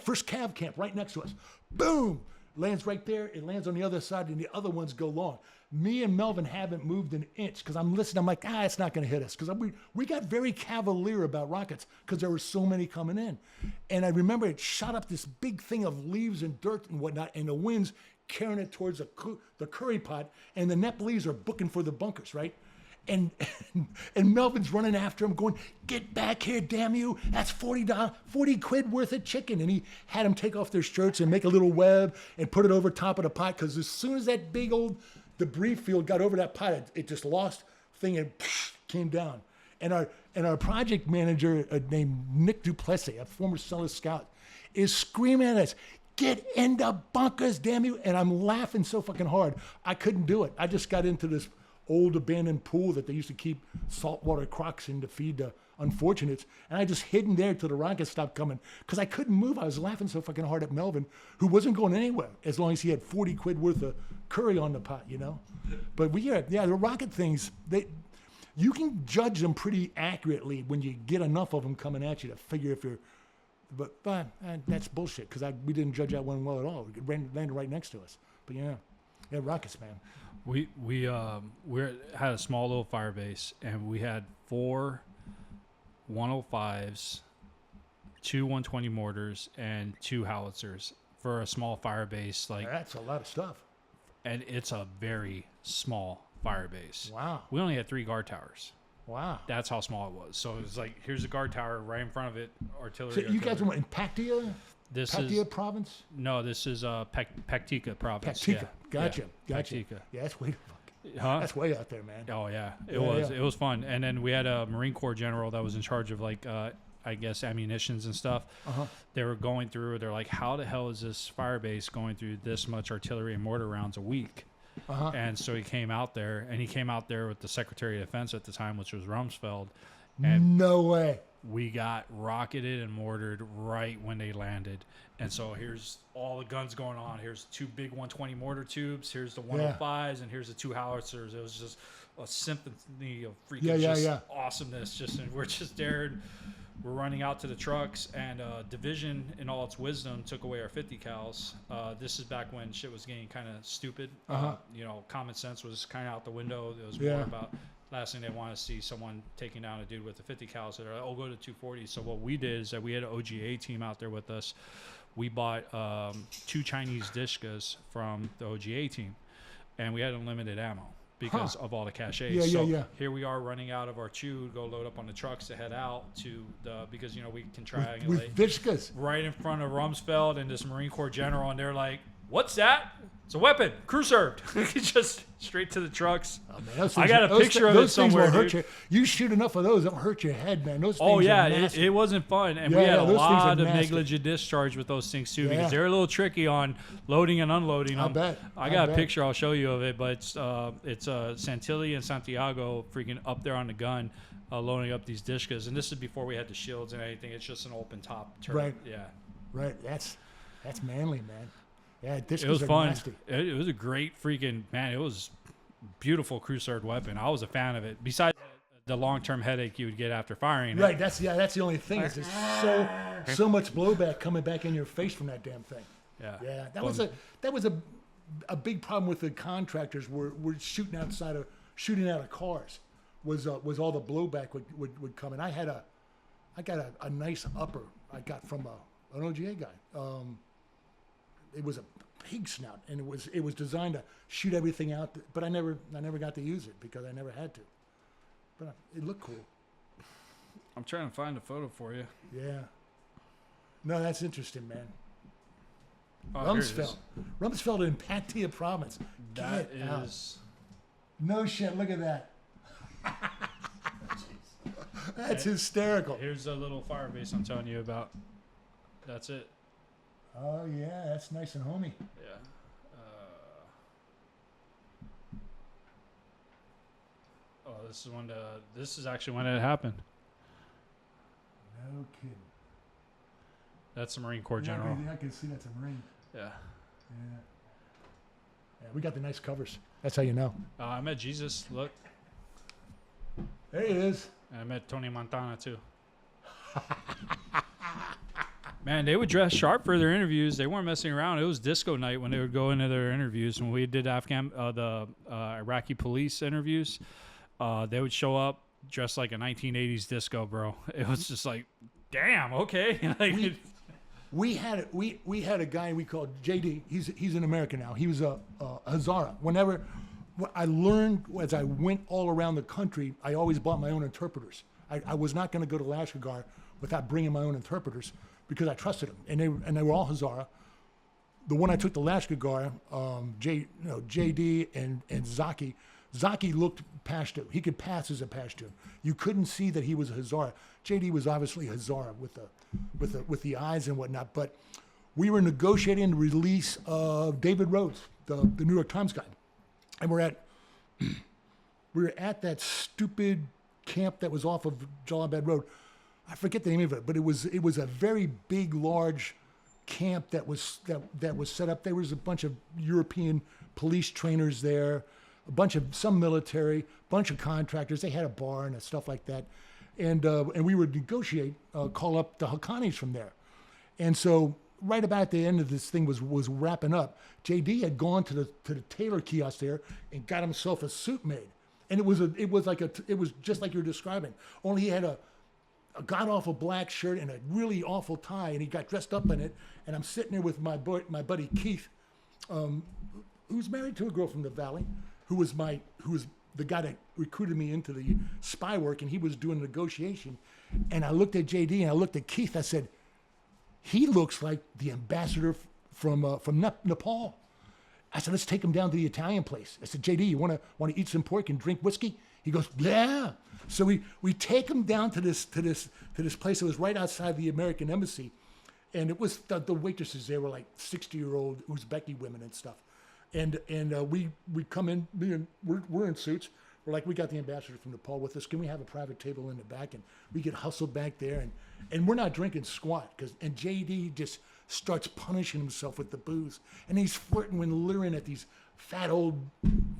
first Cav camp right next to us. Boom! Lands right there. It lands on the other side, and the other ones go long. Me and Melvin haven't moved an inch because I'm listening. I'm like, it's not going to hit us because we got very cavalier about rockets because there were so many coming in. And I remember it shot up this big thing of leaves and dirt and whatnot, and the wind's carrying it towards the curry pot, and the Nepalese are booking for the bunkers, right? And Melvin's running after him going, get back here, damn you. That's 40 quid worth of chicken. And he had them take off their shirts and make a little web and put it over top of the pot because as soon as that big old debris field got over that pot, it just lost thing and came down. And our project manager named Nick Duplessis, a former Sellers scout, is screaming at us, get in the bunkers, damn you. And I'm laughing so fucking hard. I couldn't do it. I just got into this old abandoned pool that they used to keep saltwater crocs in to feed the unfortunates. And I just hid in there till the rockets stopped coming because I couldn't move. I was laughing so fucking hard at Melvin, who wasn't going anywhere as long as he had 40 quid worth of curry on the pot, But the rocket things, you can judge them pretty accurately when you get enough of them coming at you to figure if But that's bullshit because we didn't judge that one well at all. It landed right next to us. But yeah, rockets, man. We had a small little fire base, and we had 4 105s, 2 120 mortars, and 2 howitzers for a small fire base. Like, That's a lot of stuff. and it's a very small fire base. Wow. We only had 3 guard towers. Wow. That's how small it was. So it was like, here's a guard tower right in front of it, artillery. So you guys artillery. were in Paktia? This Paktia is province? no, this is Paktika province. Paktika. Yeah. Gotcha. Yeah. Gotcha. Paktika. Yeah, that's way Huh? That's way out there, man. Oh yeah, Yeah, it was fun. And then we had a Marine Corps general that was in charge of like I guess ammunitions and stuff. Uh-huh. They were going through. They're like, how the hell is this fire base going through this much artillery and mortar rounds a week? Uh-huh. And so he came out there, and he came out there with the Secretary of Defense at the time, which was Rumsfeld, and No way. we got rocketed and mortared right when they landed. And so here's all the guns going on. Here's 2 big 120 mortar tubes. Here's the 105s, and here's the 2 howitzers. It was just a symphony of freaking awesomeness. And we're just there. And we're running out to the trucks, and Division, in all its wisdom, took away our 50 cals. This is back when shit was getting kind of stupid. Common sense was kind of out the window. It was more about last thing they want to see someone taking down a dude with a 50 cal. So they're like, oh, go to 240. So what we did is that we had an OGA team out there with us. We bought 2 Chinese Dishkas from the OGA team, and we had unlimited ammo because of all the caches. Here we are running out of our chew, go load up on the trucks to head out to because we can triangulate With Vishkas. right in front of Rumsfeld and this Marine Corps general, and they're like, "What's that? It's a weapon. Crew served." Just straight to the trucks. Oh, man, I got a picture of it somewhere. Those things will hurt you. You shoot enough of those, they'll hurt your head, man. Those things Oh yeah, are nasty. it wasn't fun, and we Yeah, had a those things are lot of nasty. negligent discharge with those things too, Yeah. because they're a little tricky on loading and unloading them. bet. I I got a bet. picture I'll show you of it, but it's Santilli and Santiago freaking up there on the gun, loading up these Dishkas, and this is before we had the shields and anything. It's just an open top turret. Right. Yeah. Right. That's manly, man. Yeah, Dishkas It was are fun. nasty. It was a great freaking man. It was beautiful crew served weapon. I was a fan of it. Besides the long-term headache you would get after firing it. Right. That's the only thing. Is there's so much blowback coming back in your face from that damn thing. Yeah. Yeah. That was a big problem with the contractors. Were shooting out of cars. Was all the blowback would come. And I got a nice upper I got from an OGA guy. It was a pig snout, and it was designed to shoot everything out. But I never got to use it because I never had to. But it looked cool. I'm trying to find a photo for you. Yeah. No, that's interesting, man. Oh, here it is. Rumsfeld in Paktia province. That Get out. is. No shit. Look at that. That's hysterical. Here's a little fire base I'm telling you about. That's it. Oh yeah, that's nice and homey. Yeah. This is actually when it happened. No kidding. That's the Marine Corps general. I can see that's a Marine. Yeah. Yeah. Yeah, we got the nice covers. That's how you know. I met Jesus. Look. There he is. And I met Tony Montana too. Man, they would dress sharp for their interviews. They weren't messing around. It was disco night when they would go into their interviews. When we did the Iraqi police interviews, they would show up dressed like a 1980s disco, bro. It was just like, damn, okay. Like, We had a guy we called JD. He's an American now. He was a Hazara. What I learned as I went all around the country, I always bought my own interpreters. I was not going to go to Lashkar without bringing my own interpreters because I trusted them, and they were all Hazara. The one I took to Lashkar, JD and Zaki. Zaki looked Pashto. He could pass as a Pashto. You couldn't see that he was a Hazara. JD was obviously Hazara with the eyes and whatnot. But we were negotiating the release of David Rhodes, the New York Times guy, and we were at that stupid camp that was off of Jalabad Road. I forget the name of it, but it was a very big, large camp that was set up. There was a bunch of European police trainers there, some military, bunch of contractors. They had a bar and stuff like that, and we would negotiate, call up the Haqqanis from there, And so right about the end of this thing was wrapping up, JD had gone to the tailor kiosk there and got himself a suit made. And it was just like you're describing. Only he had a god awful black shirt and a really awful tie, and he got dressed up in it. And I'm sitting there with my buddy Keith, who's married to a girl from the Valley, who was the guy that recruited me into the spy work, and he was doing negotiation. And I looked at JD and I looked at Keith. I said, he looks like the ambassador from Nepal. I said, let's take him down to the Italian place. I said, JD, you want to eat some pork and drink whiskey? He goes, yeah. So we take him down to this place that was right outside the American embassy, and it was the waitresses there were like 60-year-old Uzbeki women and stuff, and we come in, we're in suits. We're like, we got the ambassador from Nepal with us. Can we have a private table in the back? And we get hustled back there, and we're not drinking squat and JD just starts punishing himself with the booze, and he's flirting and leering at these fat old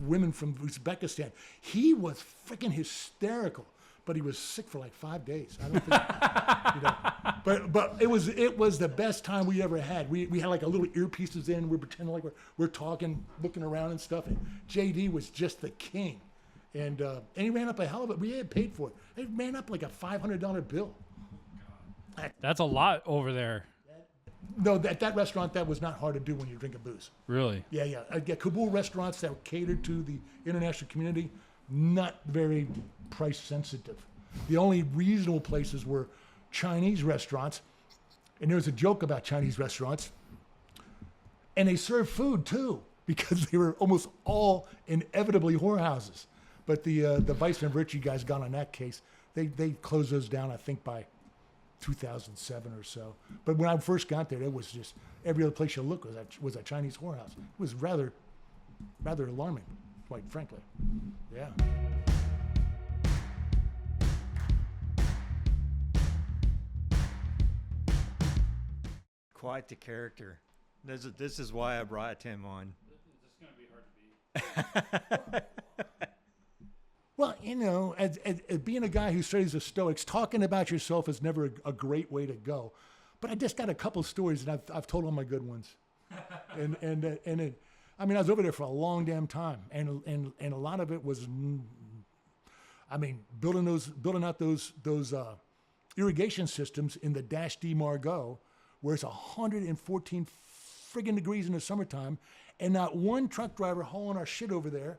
women from Uzbekistan. He was freaking hysterical, but he was sick for like 5 days. I don't think, but it was the best time we ever had. We had like a little earpieces in. We're pretending like we're talking, looking around and stuff. And JD was just the king, and he ran up a hell of it. We had paid for it. It ran up like a $500 bill. That's a lot over there. No, at that restaurant, that was not hard to do when you're drinking booze. Really? Yeah. Kabul restaurants that catered to the international community, not very price sensitive. The only reasonable places were Chinese restaurants, and there was a joke about Chinese restaurants, and they served food too, because they were almost all inevitably whorehouses. But the Vice and Virtue guys got on that case. They closed those down, I think, by 2007 or so. But when I first got there, it was just every other place you look was a Chinese whorehouse. It was rather alarming, quite frankly. Yeah. Quite the character. This is why I brought Tim on. This is going to be hard to beat. Well, as being a guy who studies the Stoics, talking about yourself is never a great way to go. But I just got a couple of stories, and I've told all my good ones. I was over there for a long damn time, and a lot of it was, building out those irrigation systems in the -D Margot, where it's 114 friggin' degrees in the summertime, and not one truck driver hauling our shit over there.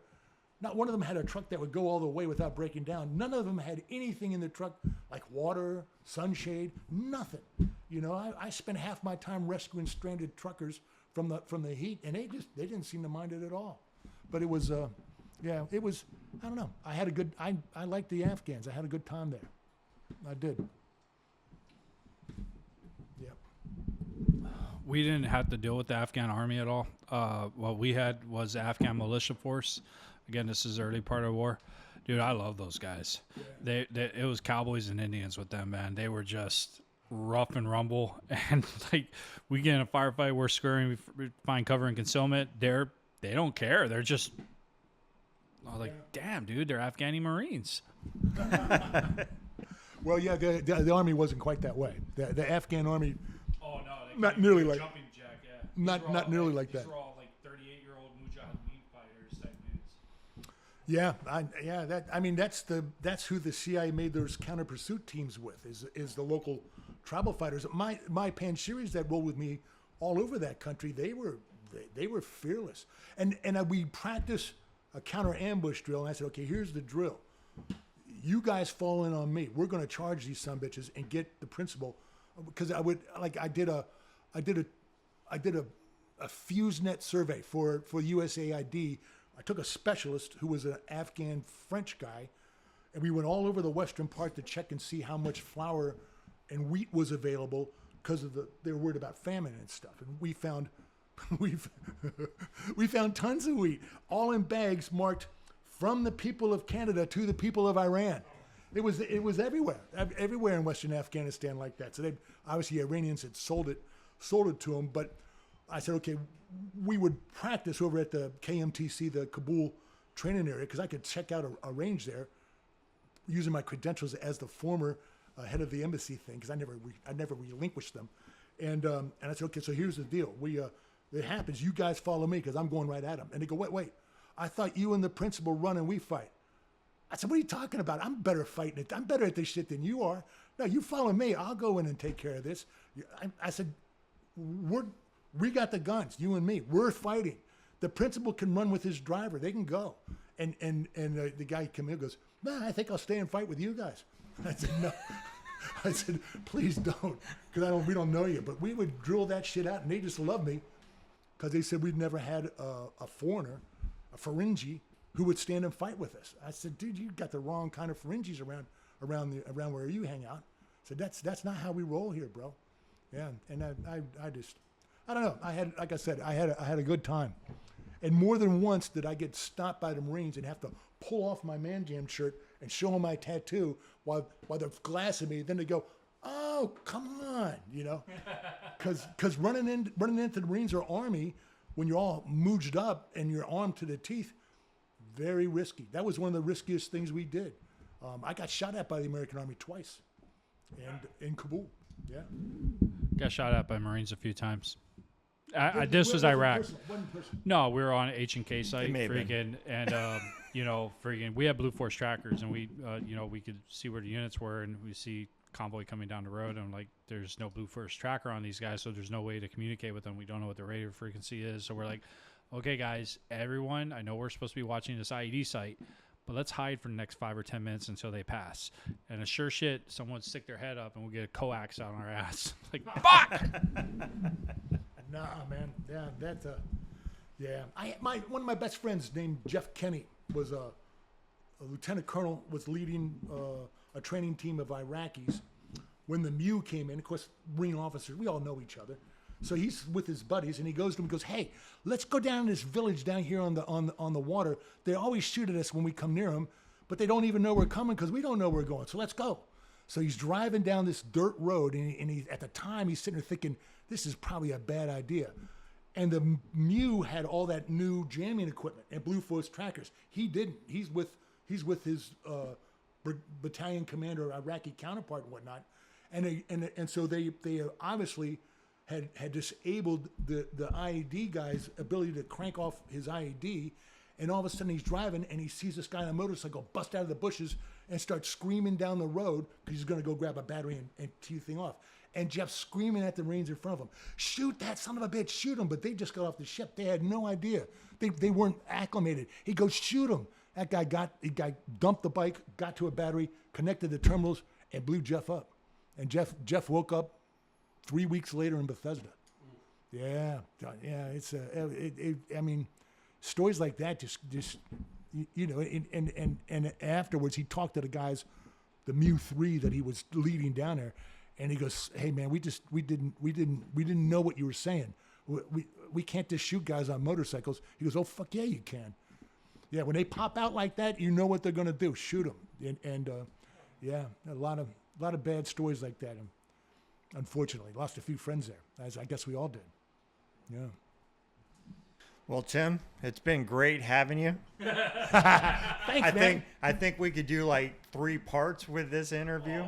Not one of them had a truck that would go all the way without breaking down. None of them had anything in the truck like water, sunshade, nothing. I spent half my time rescuing stranded truckers from the heat, and they didn't seem to mind it at all. But it was, it was, I don't know. I liked the Afghans. I had a good time there. I did. Yep. We didn't have to deal with the Afghan army at all. What we had was the Afghan militia force. Again, this is the early part of the war. Dude, I love those guys. Yeah. It was cowboys and Indians with them, man. They were just rough and rumble. And like we get in a firefight, we're scurrying, we find cover and concealment. They don't care. They're just, I was like, damn, dude, they're Afghani Marines. Well, yeah, the army wasn't quite that way. The Afghan army. Oh no, not nearly like jumping jack. Yeah, not nearly like that. These were all like 38-year-old mujahideen fighters type dudes. Yeah, that's who the CIA made those counter pursuit teams with is the local tribal fighters. My Pantshiris that rolled with me all over that country, they were fearless, and we practiced a counter ambush drill. And I said, okay, here's the drill. You guys fall in on me. We're going to charge these sumbitches and get the principal, because I did a FuseNet survey for USAID. I took a specialist who was an Afghan French guy, and we went all over the western part to check and see how much flour and wheat was available, because they were worried about famine and stuff. And we found we found tons of wheat, all in bags marked from the people of Canada to the people of Iran. It was everywhere in Western Afghanistan like that. So obviously Iranians had sold it to them. But I said, okay, we would practice over at the KMTC, the Kabul training area, because I could check out a range there using my credentials as the former head of the embassy thing, because I never relinquished them. And I said, okay, so here's the deal. It happens. You guys follow me because I'm going right at them. And they go, wait. I thought you and the principal run and we fight. I said, what are you talking about? I'm better fighting it. I'm better at this shit than you are. No, you follow me. I'll go in and take care of this. I said, we got the guns, you and me. We're fighting. The principal can run with his driver. They can go. And the guy came in and goes, nah, I think I'll stay and fight with you guys. I said, no. I said, please don't, because we don't know you. But we would drill that shit out, and they just love me because they said we'd never had a foreigner, a Ferengi, who would stand and fight with us. I said, dude, you got the wrong kind of Ferengis around where you hang out. I said, that's not how we roll here, bro. Yeah, and I don't know. Like I said, I had a good time. And more than once did I get stopped by the Marines and have to pull off my Man Jam shirt and show them my tattoo while they're glassing me. Then they go, oh, come on, because running into the Marines or Army when you're all mooged up and you're armed to the teeth, very risky. That was one of the riskiest things we did. I got shot at by the American Army twice, and in Kabul. Yeah, Got shot at by Marines a few times. This was Iraq. No, we were on an H&K site, freaking, and freaking. We had Blue Force trackers, and we could see where the units were, and we see convoy coming down the road. And I'm like, there's no Blue Force tracker on these guys, so there's no way to communicate with them. We don't know what the radio frequency is, so we're like, okay, guys, everyone, I know we're supposed to be watching this IED site, but let's hide for the next 5 or 10 minutes until they pass. And a sure shit, someone would stick their head up, and we'll get a coax out on our ass. Like, fuck. Nah, man. Yeah, that's one of my best friends named Jeff Kenny was a lieutenant colonel, was leading a training team of Iraqis when the MEU came in. Of course, Marine officers, we all know each other. So he's with his buddies, and he goes to them and goes, hey, let's go down to this village down here on the water. They always shoot at us when we come near them, but they don't even know we're coming because we don't know we're going. So let's go. So he's driving down this dirt road, and he at the time he's sitting there thinking, this is probably a bad idea. And the MEU had all that new jamming equipment and Blue Force trackers. He didn't. He's with his battalion commander, Iraqi counterpart, and whatnot. And so they obviously had disabled the IED guy's ability to crank off his IED. And all of a sudden he's driving and he sees this guy on a motorcycle bust out of the bushes and start screaming down the road because he's going to go grab a battery and tee the thing off. And Jeff's screaming at the Marines in front of him, shoot that son of a bitch, shoot him. But they just got off the ship. They had no idea. They weren't acclimated. He goes, shoot him. That guy dumped the bike, got to a battery, connected the terminals, and blew Jeff up. And Jeff woke up 3 weeks later in Bethesda. Yeah. It's I mean, stories like that just and afterwards he talked to the guys, the MEU 3 that he was leading down there. And he goes, hey man, we didn't know what you were saying. We can't just shoot guys on motorcycles. He goes, oh fuck yeah, you can. Yeah, when they pop out like that, you know what they're gonna do, shoot them. And yeah, a lot of bad stories like that. Unfortunately, lost a few friends there, as I guess we all did. Yeah. Well, Tim, it's been great having you. Thanks, man. I think we could do like 3 parts with this interview.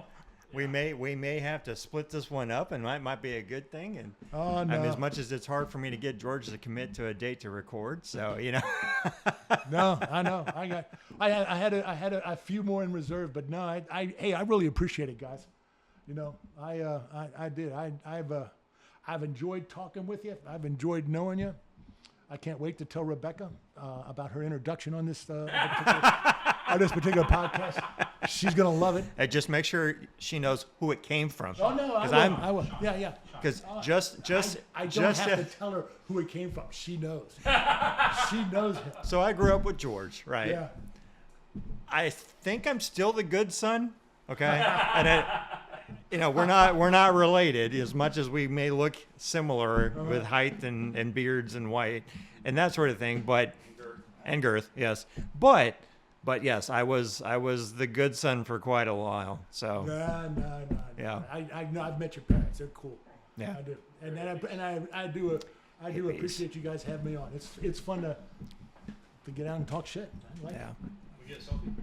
We may have to split this one up, and that might be a good thing. And no. I mean, as much as it's hard for me to get George to commit to a date to record, so No, I know. I had a few more in reserve, but no, I really appreciate it, guys. I did. I've enjoyed talking with you. I've enjoyed knowing you. I can't wait to tell Rebecca about her introduction on this particular podcast. She's gonna love it. And just make sure she knows who it came from. Oh no, I will. Yeah. Because I don't have to tell her who it came from. She knows. She knows him. So I grew up with George, right? Yeah. I think I'm still the good son. Okay. And we're not related as much as we may look similar with height and beards and white and that sort of thing, but girth, yes. But yes, I was the good son for quite a while. So no. Yeah. I know. I've met your parents. They're cool. Yeah. I do. And I do appreciate you guys having me on. It's fun to get out and talk shit. I like it. We get a selfie?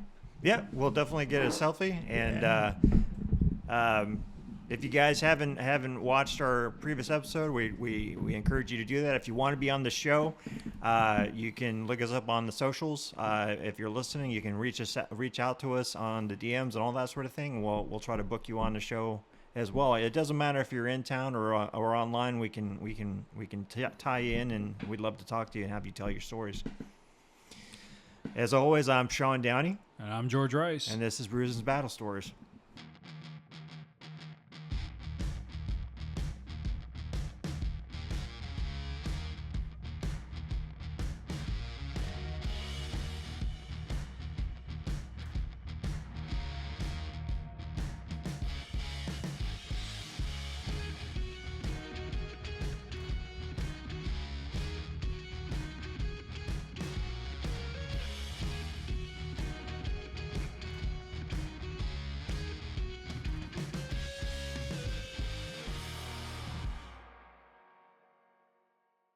Yeah, we'll definitely get a selfie and If you guys haven't watched our previous episode, we encourage you to do that. If you want to be on the show, you can look us up on the socials. If you're listening, you can reach out to us on the DMs and all that sort of thing. We'll try to book you on the show as well. It doesn't matter if you're in town or online. We can tie you in, and we'd love to talk to you and have you tell your stories. As always, I'm Sean Downey. And I'm George Rice. And this is Brews Battle Stories.